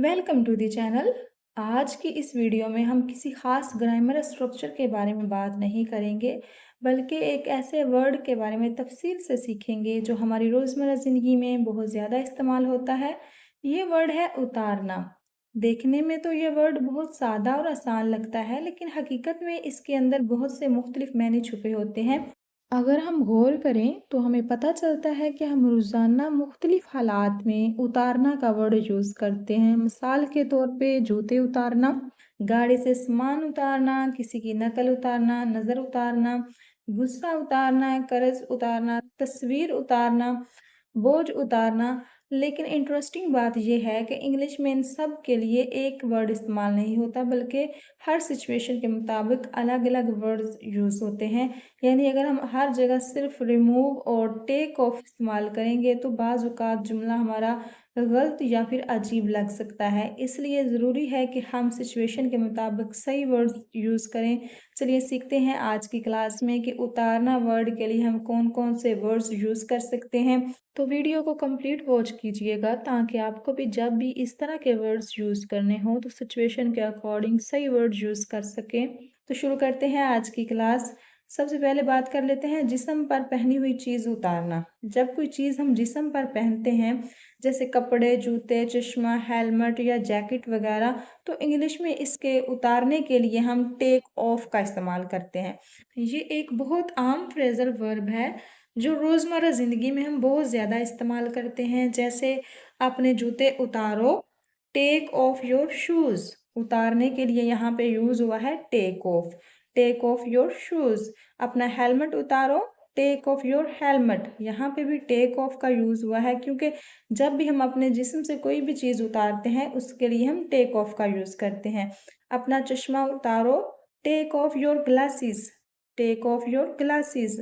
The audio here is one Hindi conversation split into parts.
Welcome to the channel. आज की इस वीडियो में हम किसी खास ग्रामर स्ट्रक्चर के बारे में बात नहीं करेंगे, बल्कि एक ऐसे वर्ड के बारे में तफसील से सीखेंगे जो हमारी रोज़मर्रा ज़िंदगी में बहुत ज़्यादा इस्तेमाल होता है। ये वर्ड है उतारना। देखने में तो ये वर्ड बहुत सादा और आसान लगता है, लेकिन हकीकत में इसके अंदर बहुत से मुख्तलिफ मायने छुपे होते हैं। अगर हम गौर करें तो हमें पता चलता है कि हम रोज़ाना मुख्तलिफ हालात में उतारना का वर्ड यूज़ करते हैं। मिसाल के तौर पे जूते उतारना, गाड़ी से सामान उतारना, किसी की नकल उतारना, नज़र उतारना, गुस्सा उतारना, कर्ज उतारना, तस्वीर उतारना, बोझ उतारना। लेकिन इंटरेस्टिंग बात यह है कि इंग्लिश में इन सब के लिए एक वर्ड इस्तेमाल नहीं होता, बल्कि हर सिचुएशन के मुताबिक अलग अलग वर्ड्स यूज़ होते हैं। यानी अगर हम हर जगह सिर्फ रिमूव और टेक ऑफ इस्तेमाल करेंगे तो बाज़ औक़ात जुमला हमारा गलत या फिर अजीब लग सकता है। इसलिए ज़रूरी है कि हम सिचुएशन के मुताबिक सही वर्ड्स यूज़ करें। चलिए सीखते हैं आज की क्लास में कि उतारना वर्ड के लिए हम कौन-कौन से वर्ड्स यूज़ कर सकते हैं। तो वीडियो को कंप्लीट वॉच कीजिएगा ताकि आपको भी जब भी इस तरह के वर्ड्स यूज़ करने हों तो सिचुएशन के अकॉर्डिंग सही वर्ड यूज़ कर सकें। तो शुरू करते हैं आज की क्लास। सबसे पहले बात कर लेते हैं जिस्म पर पहनी हुई चीज़ उतारना। जब कोई चीज़ हम जिस्म पर पहनते हैं, जैसे कपड़े, जूते, चश्मा, हेलमेट या जैकेट वगैरह, तो इंग्लिश में इसके उतारने के लिए हम टेक ऑफ का इस्तेमाल करते हैं। ये एक बहुत आम फ्रेज़ल वर्ब है जो रोज़मर्रा ज़िंदगी में हम बहुत ज़्यादा इस्तेमाल करते हैं। जैसे अपने जूते उतारो, टेक ऑफ योर शूज़। उतारने के लिए यहाँ पे यूज़ हुआ है take off. Take off your shoes. अपना हेलमेट उतारो, टेक ऑफ योर हेलमेट। यहाँ पे भी टेक ऑफ का यूज़ हुआ है, क्योंकि जब भी हम अपने जिस्म से कोई भी चीज़ उतारते हैं उसके लिए हम टेक ऑफ का यूज़ करते हैं। अपना चश्मा उतारो, take off your glasses. Take off your glasses.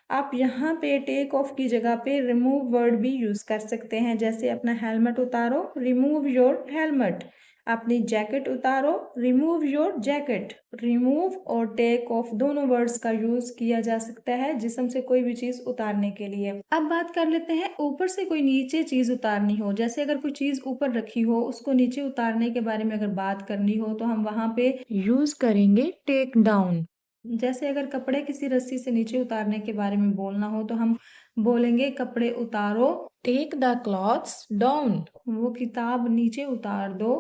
आप यहाँ पे टेक ऑफ की जगह पे रिमूव वर्ड भी यूज़ कर सकते हैं। जैसे अपना हेलमेट उतारो, रिमूव योर हेलमेट। अपनी जैकेट उतारो, रिमूव योर जैकेट। रिमूव और टेक ऑफ दोनों वर्ड्स का यूज़ किया जा सकता है जिस्म से कोई भी चीज़ उतारने के लिए। अब बात कर लेते हैं ऊपर से कोई नीचे चीज़ उतारनी हो। जैसे अगर कोई चीज़ ऊपर रखी हो, उसको नीचे उतारने के बारे में अगर बात करनी हो तो हम वहाँ पे यूज़ करेंगे टेक डाउन। जैसे अगर कपड़े किसी रस्सी से नीचे उतारने के बारे में बोलना हो तो हम बोलेंगे कपड़े उतारो, टेक द क्लॉथ्स डाउन। वो किताब नीचे उतार दो,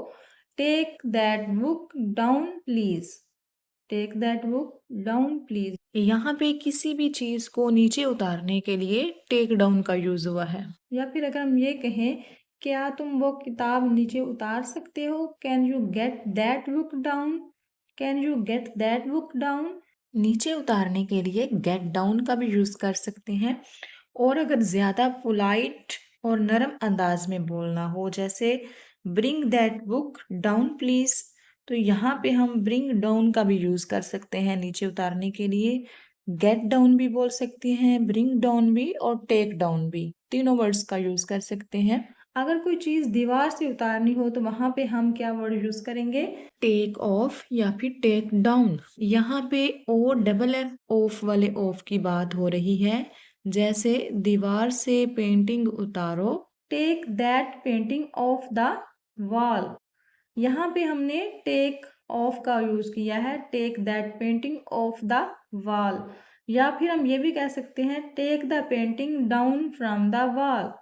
take that book down please. Take that book down please. यहाँ पे किसी भी चीज को नीचे उतारने के लिए टेक डाउन का यूज हुआ है। या फिर अगर हम ये कहें, क्या तुम वो किताब नीचे उतार सकते हो? Can you get that book down? Can you get that book down? नीचे उतारने के लिए गेट डाउन का भी यूज कर सकते हैं। और अगर ज्यादा पोलाइट और नरम अंदाज में बोलना हो, जैसे bring that book down please, तो यहाँ पे हम ब्रिंग डाउन का भी यूज कर सकते हैं नीचे उतारने के लिए। गेट डाउन भी बोल सकते हैं, ब्रिंग डाउन भी और टेक डाउन भी, तीनों वर्ड्स का यूज कर सकते हैं। अगर कोई चीज दीवार से उतारनी हो तो वहां पे हम क्या वर्ड यूज करेंगे? टेक ऑफ या फिर टेक डाउन। यहाँ पे ओ डबल एफ ऑफ वाले ऑफ की बात हो रही है। जैसे दीवार से पेंटिंग उतारो, take that painting off the wall. यहाँ पे हमने टेक ऑफ का यूज किया है, take that painting off the wall. या फिर हम ये भी कह सकते हैं take the painting down from the wall.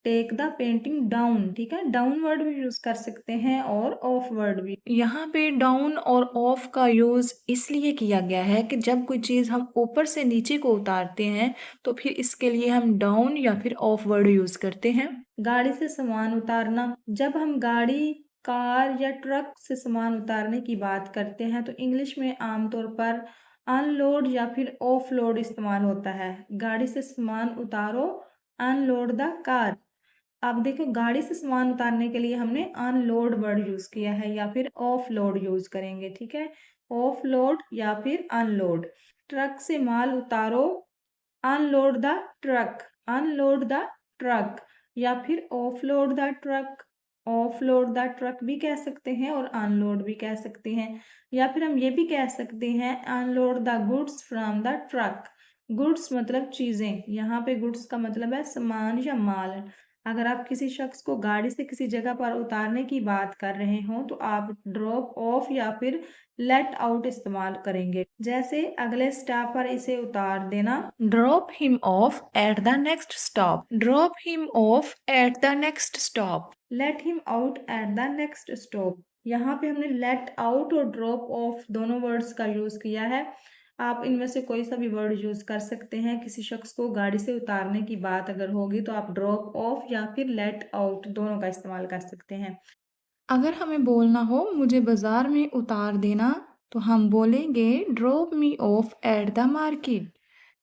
Take the painting down, ठीक है। डाउन वर्ड भी यूज कर सकते हैं और ऑफ वर्ड भी। यहाँ पे डाउन और ऑफ का यूज इसलिए किया गया है कि जब कोई चीज हम ऊपर से नीचे को उतारते हैं तो फिर इसके लिए हम डाउन या फिर ऑफ वर्ड यूज करते हैं। गाड़ी से सामान उतारना। जब हम गाड़ी, कार या ट्रक से सामान उतारने की बात करते हैं तो इंग्लिश में आमतौर पर अनलोड या फिर ऑफ लोड इस्तेमाल होता है। गाड़ी से सामान उतारो, अनलोड द कार। अब देखो, गाड़ी से सामान उतारने के लिए हमने अनलोड वर्ड यूज किया है या फिर ऑफ लोड यूज करेंगे, ठीक है। ऑफ लोड या फिर अनलोड। ट्रक से माल उतारो, unload the truck. Unload the truck या फिर offload the truck. Offload the truck भी कह सकते हैं और अनलोड भी कह सकते हैं। या फिर हम ये भी कह सकते हैं unload the goods from the truck. Goods मतलब चीजें, यहाँ पे गुड्स का मतलब है सामान या माल। अगर आप किसी शख्स को गाड़ी से किसी जगह पर उतारने की बात कर रहे हो तो आप ड्रॉप ऑफ या फिर लेट आउट इस्तेमाल करेंगे। जैसे अगले स्टॉप पर इसे उतार देना, drop him of at the next stop. Drop him of at the next stop. Let him out at the next stop. यहाँ पे हमने लेट आउट और ड्रॉप ऑफ दोनों वर्ड्स का यूज किया है। आप इनमें से कोई सा भी वर्ड यूज कर सकते हैं। किसी शख्स को गाड़ी से उतारने की बात अगर होगी तो आप ड्रॉप ऑफ या फिर लेट आउट दोनों का इस्तेमाल कर सकते हैं। अगर हमें बोलना हो मुझे बाजार में उतार देना तो हम बोलेंगे drop me of at the market.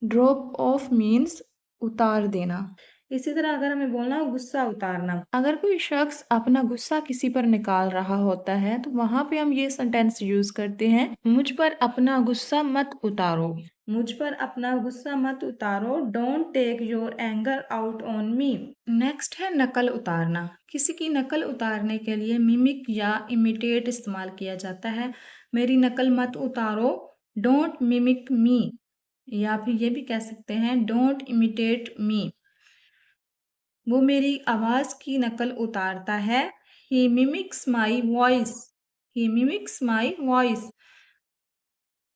Drop of means उतार देना। इसी तरह अगर हमें बोलना हो गुस्सा उतारना, अगर कोई शख्स अपना गुस्सा किसी पर निकाल रहा होता है तो वहां पे हम ये सेंटेंस यूज करते हैं, मुझ पर अपना गुस्सा मत उतारो। मुझ पर अपना गुस्सा मत उतारो। Don't take your anger out on me. Next है नकल उतारना। किसी की नकल उतारने के लिए मिमिक या इमिटेट इस्तेमाल किया जाता है। मेरी नकल मत उतारो, डोंट मिमिक मी। या फिर ये भी कह सकते हैं डोंट इमिटेट मी। वो मेरी आवाज की नकल उतारता है। He mimics my voice. He mimics my voice.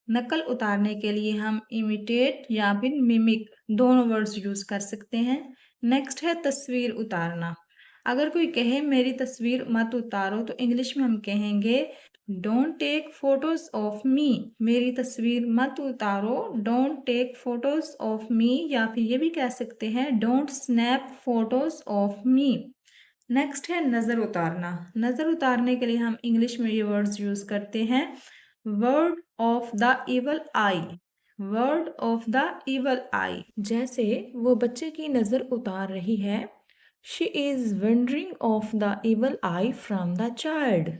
नकल उतारने के लिए हम इमिटेट या फिर मिमिक दोनों वर्ड्स यूज कर सकते हैं। नेक्स्ट है तस्वीर उतारना। अगर कोई कहे मेरी तस्वीर मत उतारो तो इंग्लिश में हम कहेंगे don't take photos of me. मेरी तस्वीर मत उतारो, don't take photos of me. या फिर ये भी कह सकते हैं don't snap photos of me. Next है नजर उतारना। नजर उतारने के लिए हम इंग्लिश में ये वर्ड्स यूज करते हैं word of the evil eye. Word of the evil eye. जैसे वो बच्चे की नजर उतार रही है, she is wandering of the evil eye from the child.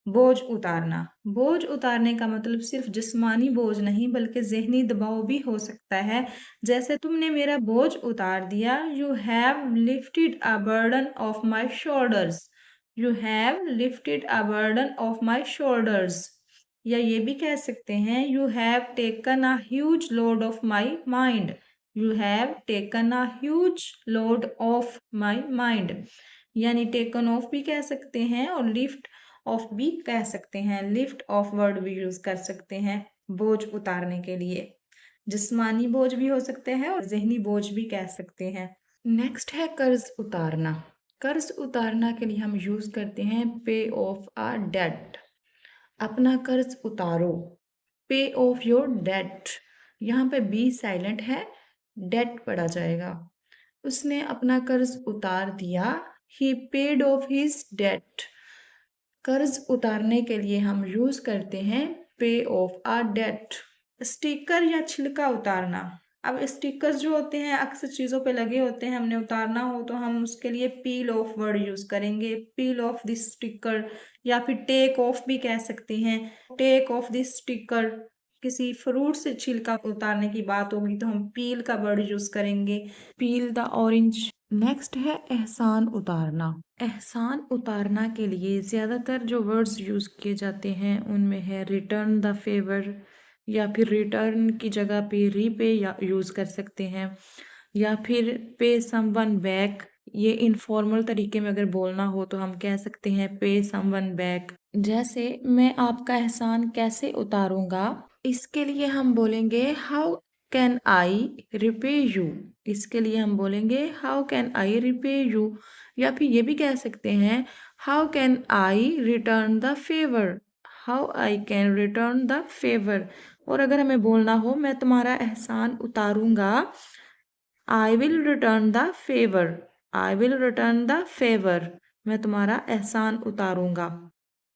बोझ उतारना। बोझ उतारने का मतलब सिर्फ जिस्मानी बोझ नहीं बल्कि जहनी दबाव भी हो सकता है। जैसे तुमने मेरा बोझ उतार दिया, you have lifted a burden of my shoulders. You have lifted a burden of my shoulders. या ये भी कह सकते हैं you have taken a huge load of my mind. You have taken a huge load of my mind. यानी टेकन ऑफ भी कह सकते हैं और लिफ्ट ऑफ भी कह सकते हैं। लिफ्ट ऑफ वर्ड भी यूज कर सकते हैं बोझ उतारने के लिए। जिस्मानी बोझ भी हो सकते हैं और जहनी बोझ भी कह सकते हैं। नेक्स्ट है कर्ज उतारना। कर्ज उतारना के लिए हम यूज करते हैं पे ऑफ अ डेट। अपना कर्ज उतारो, पे ऑफ योर डेट। यहाँ पे बी साइलेंट है, डेट पढ़ा जाएगा। उसने अपना कर्ज उतार दिया, ही पेड ऑफ हिज डेट। कर्ज उतारने के लिए हम यूज करते हैं पे ऑफ अ डेट। स्टिकर या छिलका उतारना। अब स्टिकर्स जो होते हैं अक्सर चीज़ों पे लगे होते हैं, हमने उतारना हो तो हम उसके लिए पील ऑफ वर्ड यूज करेंगे। पील ऑफ दिस स्टिकर या फिर टेक ऑफ भी कह सकते हैं। Take off this sticker. किसी फ्रूट से छिलका उतारने की बात होगी तो हम पील का वर्ड यूज करेंगे, पील द ऑरेंज। नेक्स्ट है एहसान उतारना। एहसान उतारना के लिए ज़्यादातर जो वर्ड्स यूज़ किए जाते हैं उनमें है रिटर्न द फेवर, या फिर रिटर्न की जगह पे रीपे या यूज़ कर सकते हैं, या फिर पे समवन बैक। ये इनफॉर्मल तरीके में अगर बोलना हो तो हम कह सकते हैं पे समवन बैक। जैसे मैं आपका एहसान कैसे उतारूंगा, इसके लिए हम बोलेंगे how can I repay you. इसके लिए हम बोलेंगे how can I repay you. या फिर ये भी कह सकते हैं how can I return the favour. How I can return the favour. और अगर हमें बोलना हो मैं तुम्हारा एहसान उतारूंगा, I will return the favour. I will return the favour. मैं तुम्हारा एहसान उतारूंगा।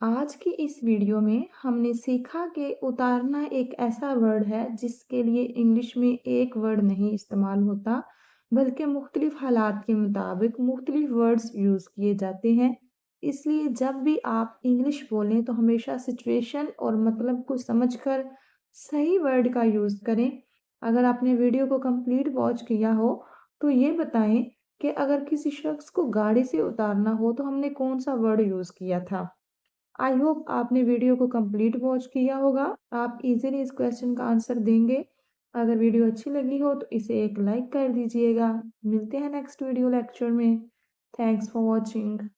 आज की इस वीडियो में हमने सीखा कि उतारना एक ऐसा वर्ड है जिसके लिए इंग्लिश में एक वर्ड नहीं इस्तेमाल होता, बल्कि मुख्तलिफ हालात के मुताबिक मुख्तलिफ वर्ड्स यूज़ किए जाते हैं। इसलिए जब भी आप इंग्लिश बोलें तो हमेशा सिचुएशन और मतलब को समझकर सही वर्ड का यूज़ करें। अगर आपने वीडियो को कंप्लीट वॉच किया हो तो ये बताएं कि अगर किसी शख्स को गाड़ी से उतारना हो तो हमने कौन सा वर्ड यूज़ किया था। आई होप आपने वीडियो को कंप्लीट वॉच किया होगा। आप इजीली इस क्वेश्चन का आंसर देंगे। अगर वीडियो अच्छी लगी हो तो इसे एक लाइक कर दीजिएगा। मिलते हैं नेक्स्ट वीडियो लेक्चर में। Thanks for watching.